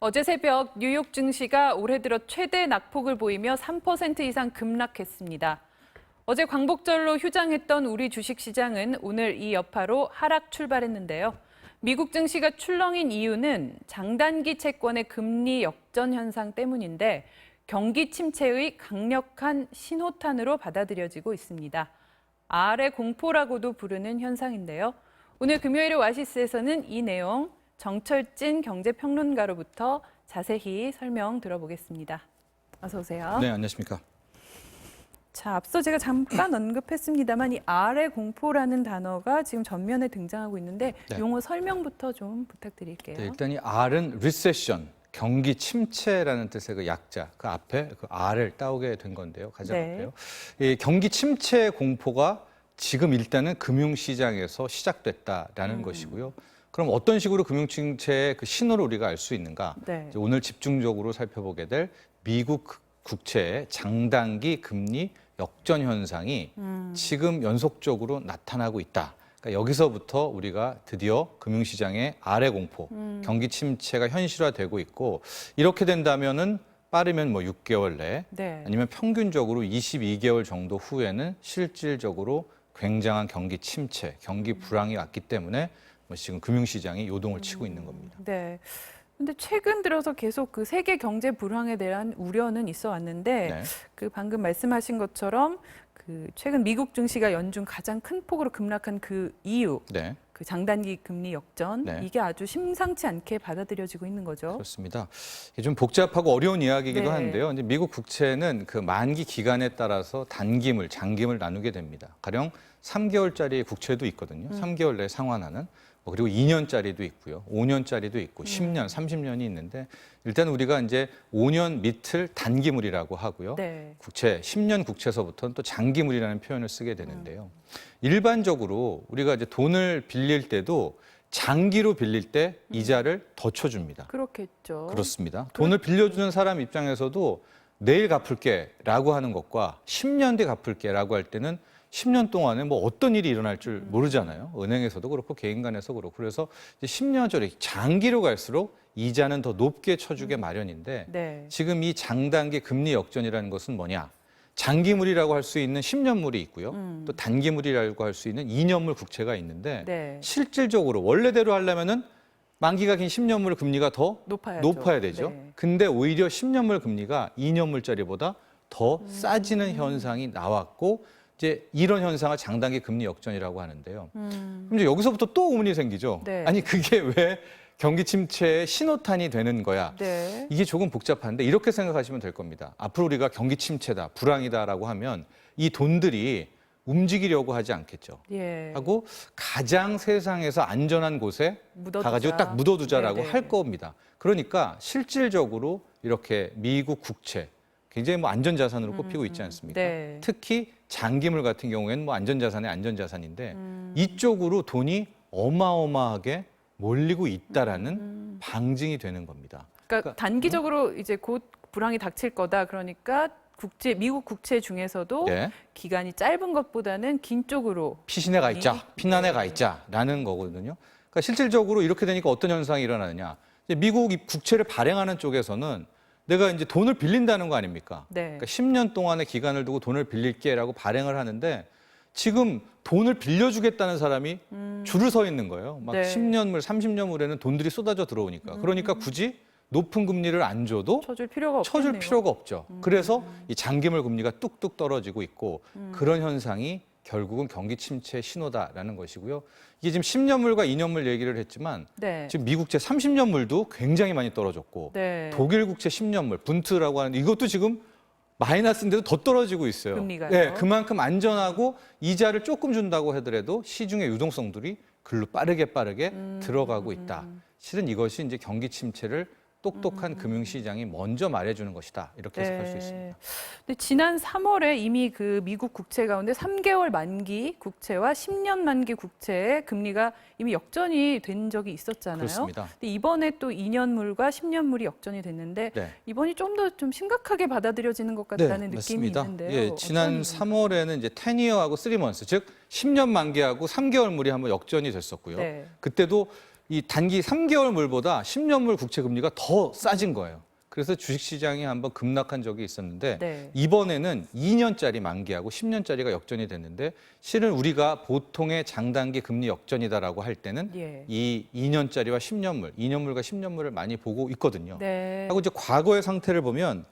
어제 새벽 뉴욕 증시가 올해 들어 최대 낙폭을 보이며 3% 이상 급락했습니다. 어제 광복절로 휴장했던 우리 주식시장은 오늘 이 여파로 하락 출발했는데요. 미국 증시가 출렁인 이유는 장단기 채권의 금리 역전 현상 때문인데 경기 침체의 강력한 신호탄으로 받아들여지고 있습니다. R의 공포라고도 부르는 현상인데요. 오늘 금요일에 와시스에서는 이 내용 정철진 경제평론가로부터 자세히 설명 들어보겠습니다. 어서 오세요. 네, 안녕하십니까. 자, 앞서 제가 잠깐 언급했습니다만 이 R의 공포라는 단어가 지금 전면에 등장하고 있는데 네. 용어 설명부터 좀 부탁드릴게요. 네, 일단 이 R은 recession, 경기 침체라는 뜻의 그 약자, 그 앞에 그 R을 따오게 된 건데요. 가장 네. 앞에요. 이 경기 침체 공포가 지금 일단은 금융시장에서 시작됐다라는 것이고요. 그럼 어떤 식으로 금융침체의 그 신호를 우리가 알 수 있는가? 네. 오늘 집중적으로 살펴보게 될 미국 국채의 장단기 금리 역전 현상이 지금 연속적으로 나타나고 있다. 그러니까 여기서부터 우리가 드디어 금융시장의 R의 공포, 경기 침체가 현실화되고 있고 이렇게 된다면은 빠르면 뭐 6개월 내 네. 아니면 평균적으로 22개월 정도 후에는 실질적으로 굉장한 경기 침체, 경기 불황이 왔기 때문에 뭐 지금 금융시장이 요동을 치고 있는 겁니다. 네. 근데 최근 들어서 계속 그 세계 경제 불황에 대한 우려는 있어 왔는데 네. 그 방금 말씀하신 것처럼 그 최근 미국 증시가 연중 가장 큰 폭으로 급락한 그 이유, 네. 그 장단기 금리 역전 네. 이게 아주 심상치 않게 받아들여지고 있는 거죠. 그렇습니다. 이게 좀 복잡하고 어려운 이야기이기도 네. 한데요. 이제 미국 국채는 그 만기 기간에 따라서 단기물, 장기물 나누게 됩니다. 가령 3개월짜리 국채도 있거든요. 3개월 내에 상환하는. 그리고 2년짜리도 있고요. 5년짜리도 있고 10년, 30년이 있는데 일단 우리가 이제 5년 밑을 단기물이라고 하고요. 네. 국채, 10년 국채서부터는 또 장기물이라는 표현을 쓰게 되는데요. 일반적으로 우리가 이제 돈을 빌릴 때도 장기로 빌릴 때 이자를 더 쳐줍니다. 그렇겠죠. 그렇습니다. 돈을 빌려주는 사람 입장에서도 내일 갚을게라고 하는 것과 10년 뒤 갚을게라고 할 때는 10년 동안에 뭐 어떤 일이 일어날 줄 모르잖아요. 은행에서도 그렇고 개인 간에서 그렇고. 그래서 이제 10년짜리 장기로 갈수록 이자는 더 높게 쳐주게 마련인데 네. 지금 이 장단기 금리 역전이라는 것은 뭐냐? 장기물이라고 할 수 있는 10년물이 있고요. 또 단기물이라고 할 수 있는 2년물 국채가 있는데 네. 실질적으로 원래대로 하려면은 만기가 긴 10년물 금리가 더 높아야 되죠. 네. 근데 오히려 10년물 금리가 2년물짜리보다 더 싸지는 현상이 나왔고 이제 이런 현상을 장단기 금리 역전이라고 하는데요. 그럼 이제 여기서부터 또 의문이 생기죠. 네. 아니 그게 왜 경기 침체의 신호탄이 되는 거야? 네. 이게 조금 복잡한데 이렇게 생각하시면 될 겁니다. 앞으로 우리가 경기 침체다, 불황이다라고 하면 이 돈들이 움직이려고 하지 않겠죠. 예. 하고 가장 세상에서 안전한 곳에 묻어두자. 가가지고 딱 묻어두자라고 네네. 할 겁니다. 그러니까 실질적으로 이렇게 미국 국채 굉장히 뭐 안전자산으로 꼽히고 있지 않습니까? 네. 특히 장기물 같은 경우에는 뭐 안전자산의 안전자산인데 이쪽으로 돈이 어마어마하게 몰리고 있다라는 방증이 되는 겁니다. 그러니까 단기적으로 이제 곧 불황이 닥칠 거다. 그러니까 미국 국채 중에서도 네. 기간이 짧은 것보다는 긴 쪽으로 피신해 가 있자, 피난해 가 있자라는 거거든요. 그러니까 실질적으로 이렇게 되니까 어떤 현상이 일어나느냐? 이제 미국 이 국채를 발행하는 쪽에서는 내가 이제 돈을 빌린다는 거 아닙니까? 네. 그러니까 10년 동안의 기간을 두고 돈을 빌릴게라고 발행을 하는데 지금 돈을 빌려주겠다는 사람이 줄을 서 있는 거예요. 막 네. 10년물, 30년물에는 돈들이 쏟아져 들어오니까. 그러니까 굳이 높은 금리를 안 줘도 쳐줄 필요가 없겠네요. 쳐줄 필요가 없죠. 그래서 이 장기물 금리가 뚝뚝 떨어지고 있고 그런 현상이 결국은 경기 침체의 신호다라는 것이고요. 이게 지금 10년물과 2년물 얘기를 했지만 네. 지금 미국채 30년물도 굉장히 많이 떨어졌고 네. 독일 국채 10년물, 분트라고 하는 이것도 지금 마이너스인데도 더 떨어지고 있어요. 금리가요? 네, 그만큼 안전하고 이자를 조금 준다고 하더라도 시중의 유동성들이 글로 빠르게 들어가고 있다. 실은 이것이 이제 경기 침체를 똑똑한 금융시장이 먼저 말해주는 것이다. 이렇게 해석할 수 있습니다. 근데 지난 3월에 이미 그 미국 국채 가운데 3개월 만기 국채와 10년 만기 국채의 금리가 이미 역전이 된 적이 있었잖아요. 그렇습니다. 근데 이번에 또 2년물과 10년물이 역전이 됐는데 네. 이번이 좀 더 좀 심각하게 받아들여지는 것 같다는 느낌이 맞습니다. 있는데요. 예, 지난 어떤- 3월에는 이제 10이어하고 3months, 즉 10년 만기하고 3개월 물이 한번 역전이 됐었고요. 네. 그때도 이 단기 3개월물보다 10년물 국채 금리가 더 싸진 거예요. 그래서 주식시장이 한번 급락한 적이 있었는데 네. 이번에는 2년짜리 만기하고 10년짜리가 역전이 됐는데 실은 우리가 보통의 장단기 금리 역전이다라고 할 때는 예. 이 2년짜리와 10년물, 2년물과 10년물을 많이 보고 있거든요. 네. 하고 이제 과거의 상태를 보면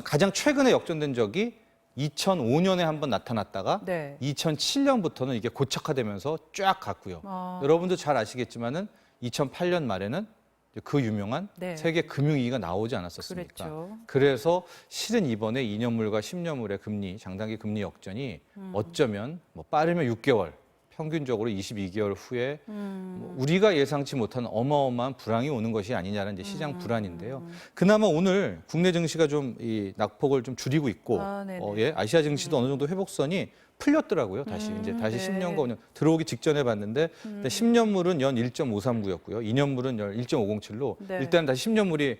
가장 최근에 역전된 적이 2005년에 한번 나타났다가 네. 2007년부터는 이게 고착화되면서 쫙 갔고요. 여러분도 잘 아시겠지만은 2008년 말에는 그 유명한 네. 세계 금융위기가 나오지 않았었습니까? 그랬죠. 그래서 실은 이번에 2년물과 10년물의 금리, 장단기 금리 역전이 어쩌면 뭐 빠르면 6개월, 평균적으로 22개월 후에 뭐 우리가 예상치 못한 어마어마한 불황이 오는 것이 아니냐는 이제 시장 불안인데요. 그나마 오늘 국내 증시가 좀 이 낙폭을 좀 줄이고 있고, 네네. 아시아 증시도 어느 정도 회복선이 풀렸더라고요. 다시 이제 다시 네. 10년과 5년 들어오기 직전에 봤는데 10년물은 연 1.539였고요. 2년물은 연 1.507로 네. 일단 다시 10년물이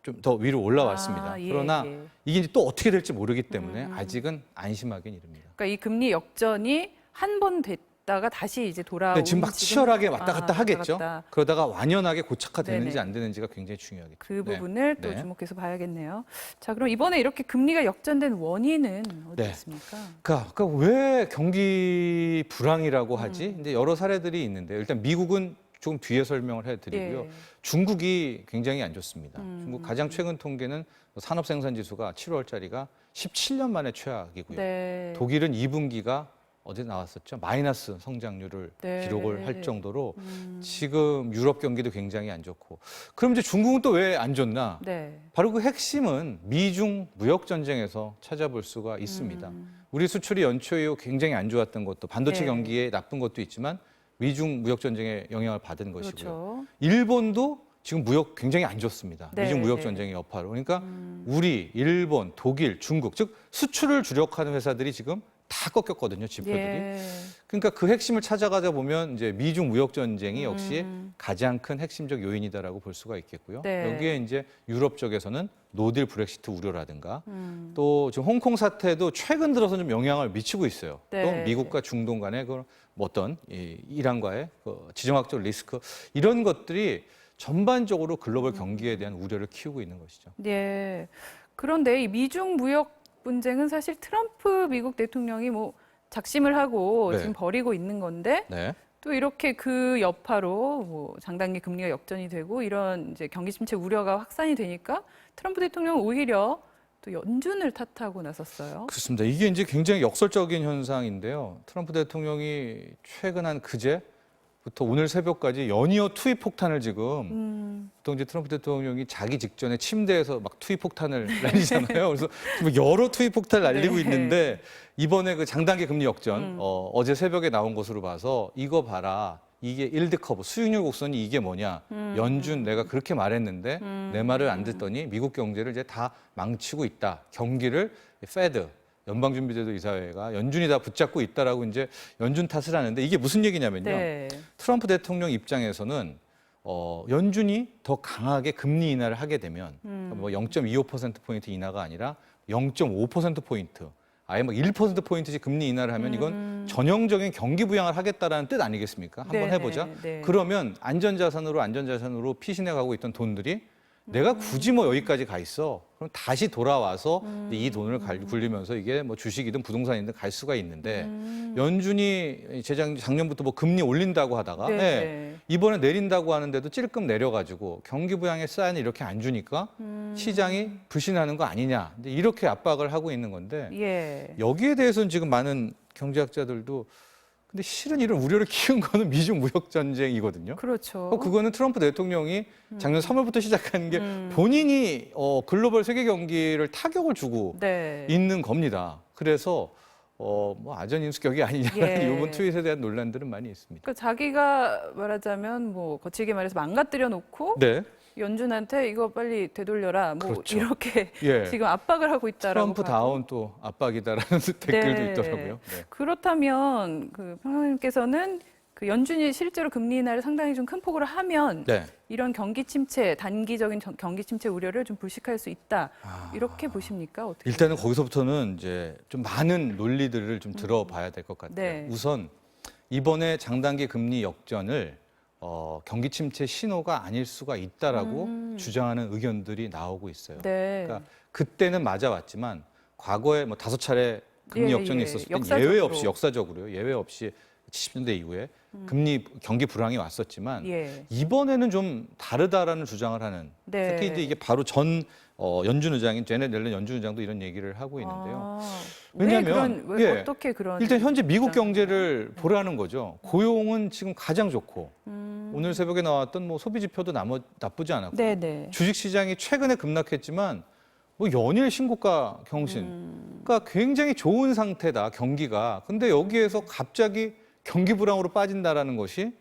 좀 더 위로 올라왔습니다. 예, 그러나 예. 이게 이제 또 어떻게 될지 모르기 때문에 아직은 안심하긴 이릅니다. 그러니까 이 금리 역전이 한 번 됐다가 다시 이제 돌아오는 네, 지금 막 치열하게 왔다 갔다 하겠죠. 갔다. 그러다가 완연하게 고착화되는지 네네. 안 되는지가 굉장히 중요하겠죠. 그 네. 부분을 또 네. 주목해서 봐야겠네요. 자, 그럼 이번에 이렇게 금리가 역전된 원인은 어디 네. 있습니까? 그러니까 왜 경기 불황이라고 하지? 이제 여러 사례들이 있는데 일단 미국은 조금 뒤에 설명을 해드리고요. 예. 중국이 굉장히 안 좋습니다. 중국 가장 최근 통계는 산업 생산 지수가 7월짜리가 17년 만에 최악이고요. 네. 독일은 2분기가 어제 나왔었죠. 마이너스 성장률을 네. 기록을 할 정도로 지금 유럽 경기도 굉장히 안 좋고. 그럼 이제 중국은 또 왜 안 좋나? 네. 바로 그 핵심은 미중 무역 전쟁에서 찾아볼 수가 있습니다. 우리 수출이 연초 이후 굉장히 안 좋았던 것도 반도체 네. 경기에 나쁜 것도 있지만 미중 무역 전쟁에 영향을 받은 것이고요. 그렇죠. 일본도 지금 무역 굉장히 안 좋습니다. 네, 미중 무역 네. 전쟁의 여파로. 그러니까 우리, 일본, 독일, 중국 즉 수출을 주력하는 회사들이 지금 다 꺾였거든요, 지표들이. 예. 그러니까 그 핵심을 찾아가다 보면 이제 미중 무역 전쟁이 역시 가장 큰 핵심적 요인이다라고 볼 수가 있겠고요. 네. 여기에 이제 유럽 쪽에서는 노딜 브렉시트 우려라든가 또 지금 홍콩 사태도 최근 들어서 좀 영향을 미치고 있어요. 네. 또 미국과 중동 간의 그 어떤 이란과의 그 지정학적 리스크 이런 것들이 전반적으로 글로벌 경기에 대한 우려를 키우고 있는 것이죠. 예. 그런데 이 미중 무역 분쟁은 사실 트럼프 미국 대통령이 뭐 작심을 하고 네. 지금 벌이고 있는 건데 네. 또 이렇게 그 여파로 뭐 장단기 금리가 역전이 되고 이런 이제 경기 침체 우려가 확산이 되니까 트럼프 대통령은 오히려 또 연준을 탓하고 나섰어요. 그렇습니다. 이게 이제 굉장히 역설적인 현상인데요. 트럼프 대통령이 최근 한 그제부터 오늘 새벽까지 연이어 투입 폭탄을 지금 보통 이제 트럼프 대통령이 자기 직전에 침대에서 막 투입 폭탄을 날리잖아요. 그래서 지금 여러 투입 폭탄을 날리고 네. 있는데 이번에 그 장단기 금리 역전 어제 새벽에 나온 것으로 봐서 이거 봐라. 이게 일드 커브 수익률 곡선이 이게 뭐냐. 연준 내가 그렇게 말했는데 내 말을 안 듣더니 미국 경제를 이제 다 망치고 있다. 경기를 페드 연방준비제도 이사회가 연준이 다 붙잡고 있다라고 이제 연준 탓을 하는데 이게 무슨 얘기냐면요. 네. 트럼프 대통령 입장에서는 연준이 더 강하게 금리 인하를 하게 되면 뭐 0.25%포인트 인하가 아니라 0.5%포인트 아예 막 1%포인트씩 금리 인하를 하면 이건 전형적인 경기 부양을 하겠다라는 뜻 아니겠습니까? 한번 네, 해보자. 네. 그러면 안전자산으로 피신해 가고 있던 돈들이 내가 굳이 뭐 여기까지 가 있어. 그럼 다시 돌아와서 이 돈을 굴리면서 이게 뭐 주식이든 부동산이든 갈 수가 있는데 연준이 작년부터 뭐 금리 올린다고 하다가 네, 예, 네. 이번에 내린다고 하는데도 찔끔 내려가지고 경기 부양의 사인을 이렇게 안 주니까 시장이 불신하는 거 아니냐. 근데 이렇게 압박을 하고 있는 건데 예. 여기에 대해서는 지금 많은 경제학자들도 근데 실은 이런 우려를 키운 거는 미중 무역 전쟁이거든요. 그렇죠. 그거는 트럼프 대통령이 작년 3월부터 시작한 게 본인이 글로벌 세계 경기를 타격을 주고 네. 있는 겁니다. 그래서 뭐 아전인수격이 아니냐는 예. 이번 트윗에 대한 논란들은 많이 있습니다. 그러니까 자기가 말하자면 뭐 거칠게 말해서 망가뜨려 놓고 네, 연준한테 이거 빨리 되돌려라 뭐 그렇죠. 이렇게 예. 지금 압박을 하고 있다라고 트럼프 봐도. 다운 또 압박이다라는 댓글도 네. 있더라고요. 네. 그렇다면 그 평론님께서는 그 연준이 실제로 금리 인하를 상당히 좀 큰 폭으로 하면 네. 이런 경기 침체, 단기적인 경기 침체 우려를 좀 불식할 수 있다. 아. 이렇게 보십니까? 어떻게? 일단은 거기서부터는 이제 좀 많은 논리들을 좀 들어봐야 될 것 같아요. 네. 우선 이번에 장단기 금리 역전을 경기 침체 신호가 아닐 수가 있다라고 주장하는 의견들이 나오고 있어요. 네. 그러니까 그때는 맞아왔지만 과거에 뭐 5차례 금리 예, 역전이 예. 있었을 때 역사적으로. 예외 없이 역사적으로요. 예외 없이 70년대 이후에 경기 불황이 왔었지만 예. 이번에는 좀 다르다라는 주장을 하는 네. 특히 이제 이게 바로 전 연준 의장인 제넷 옐런 연준 의장도 이런 얘기를 하고 있는데요. 왜냐하면 왜 예, 어떻게 그런 일단 현재 미국 주장을 경제를 보라는 거죠. 고용은 지금 가장 좋고 오늘 새벽에 나왔던 뭐 소비 지표도 나쁘지 않았고 네네. 주식 시장이 최근에 급락했지만 뭐 연일 신고가 경신. 그러니까 굉장히 좋은 상태다 경기가. 근데 여기에서 갑자기 경기 불황으로 빠진다라는 것이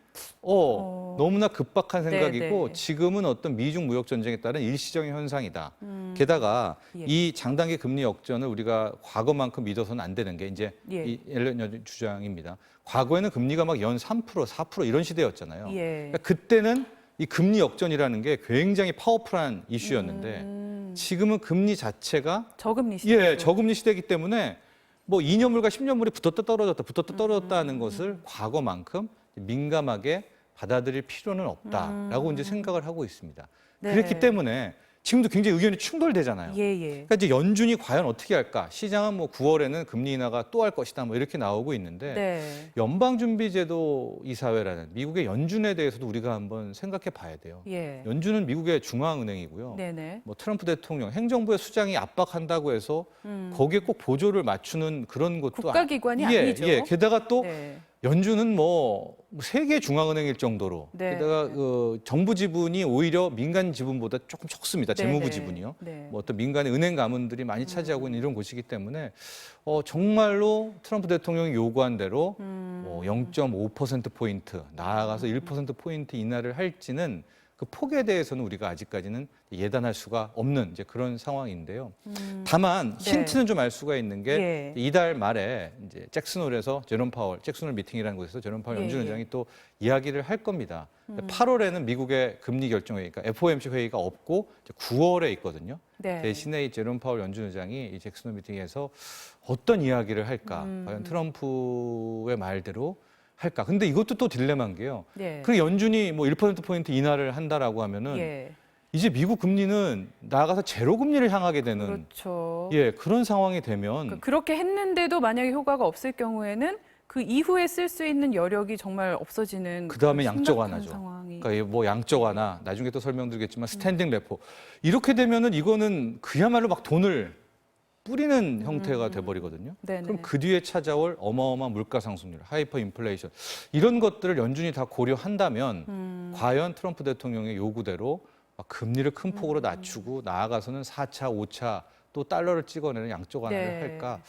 너무나 급박한 생각이고 네네. 지금은 어떤 미중 무역 전쟁에 따른 일시적인 현상이다. 게다가 예. 이 장단기 금리 역전을 우리가 과거만큼 믿어서는 안 되는 게 이제 예. 이 옐런 연준 주장입니다. 과거에는 금리가 막 연 3%, 4% 이런 시대였잖아요. 예. 그러니까 그때는 이 금리 역전이라는 게 굉장히 파워풀한 이슈였는데 지금은 금리 자체가 저금리 시대. 예, 저금리 시대이기 때문에 뭐 2년물과 10년물이 붙었다 떨어졌다 하는 것을 과거만큼 민감하게 받아들일 필요는 없다라고 이제 생각을 하고 있습니다. 네. 그렇기 때문에 지금도 굉장히 의견이 충돌되잖아요. 예, 예. 그러니까 이제 연준이 과연 어떻게 할까? 시장은 뭐 9월에는 금리 인하가 또 할 것이다 뭐 이렇게 나오고 있는데 네. 연방준비제도 이사회라는 미국의 연준에 대해서도 우리가 한번 생각해 봐야 돼요. 예. 연준은 미국의 중앙은행이고요. 네네. 뭐 트럼프 대통령 행정부의 수장이 압박한다고 해서 거기에 꼭 보조를 맞추는 그런 것도 국가기관이 예, 아니죠. 예. 게다가 또 네. 연준은 뭐 세계 중앙은행일 정도로 네. 게다가 정부 지분이 오히려 민간 지분보다 조금 적습니다. 네, 재무부 네. 지분이요. 네. 뭐 어떤 민간의 은행 가문들이 많이 차지하고 있는 이런 곳이기 때문에 정말로 트럼프 대통령이 요구한 대로 뭐 0.5% 포인트 나아가서 1% 포인트 인하를 할지는 그 폭에 대해서는 우리가 아직까지는 예단할 수가 없는 이제 그런 상황인데요. 다만 네. 힌트는 좀 알 수가 있는 게 예. 이달 말에 이제 잭슨홀에서 잭슨홀 미팅이라는 곳에서 제롬 파월 예, 연준 예. 의장이 또 이야기를 할 겁니다. 8월에는 미국의 금리 결정회의, 그러니까 FOMC 회의가 없고 이제 9월에 있거든요. 네. 대신에 이 제롬 파월 연준 의장이 이 잭슨홀 미팅에서 어떤 이야기를 할까? 과연 트럼프의 말대로 할까? 근데 이것도 또 딜레마인 게요. 네. 그 연준이 뭐 1%포인트 인하를 한다라고 하면은 예. 이제 미국 금리는 나아가서 제로 금리를 향하게 되는 그렇죠. 예, 그런 상황이 되면 그렇게 했는데도 만약에 효과가 없을 경우에는 그 이후에 쓸 수 있는 여력이 정말 없어지는 그다음에 그런 양적 심각한 완화죠. 상황이. 그러니까 뭐 양적 완화 나중에 또 설명드리겠지만 스탠딩 레포 이렇게 되면은 이거는 그야말로 막 돈을 뿌리는 형태가 돼버리거든요. 네네. 그럼 그 뒤에 찾아올 어마어마한 물가 상승률, 하이퍼 인플레이션 이런 것들을 연준이 다 고려한다면 과연 트럼프 대통령의 요구대로 금리를 큰 폭으로 낮추고 나아가서는 4차, 5차 또 달러를 찍어내는 양적 완화를 네. 할까?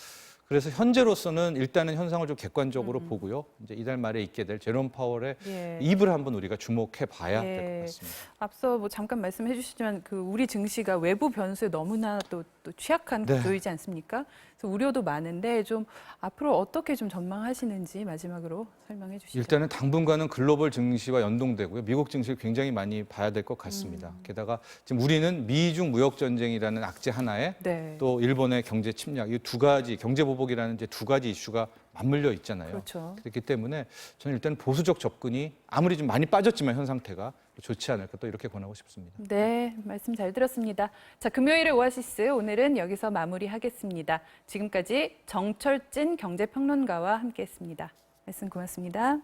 그래서 현재로서는 일단은 현상을 좀 객관적으로 보고요. 이제 이달 말에 있게 될 제롬 파월의 예. 입을 한번 우리가 주목해 봐야 될 것 예. 같습니다. 앞서 뭐 잠깐 말씀해 주시지만 그 우리 증시가 외부 변수에 너무나 또 취약한 네. 구조이지 않습니까? 그래서 우려도 많은데 좀 앞으로 어떻게 좀 전망하시는지 마지막으로 설명해 주시죠. 일단은 당분간은 글로벌 증시와 연동되고요. 미국 증시를 굉장히 많이 봐야 될 것 같습니다. 게다가 지금 우리는 미중 무역 전쟁이라는 악재 하나에 네. 또 일본의 경제 침략 이 두 가지 경제 보복이라는 이제 두 가지 이슈가 맞물려 있잖아요. 그렇죠. 그렇기 때문에 저는 일단 보수적 접근이 아무리 좀 많이 빠졌지만 현 상태가 좋지 않을까 또 이렇게 권하고 싶습니다. 네, 말씀 잘 들었습니다. 자, 금요일의 오아시스 오늘은 여기서 마무리하겠습니다. 지금까지 정철진 경제평론가와 함께했습니다. 말씀 고맙습니다.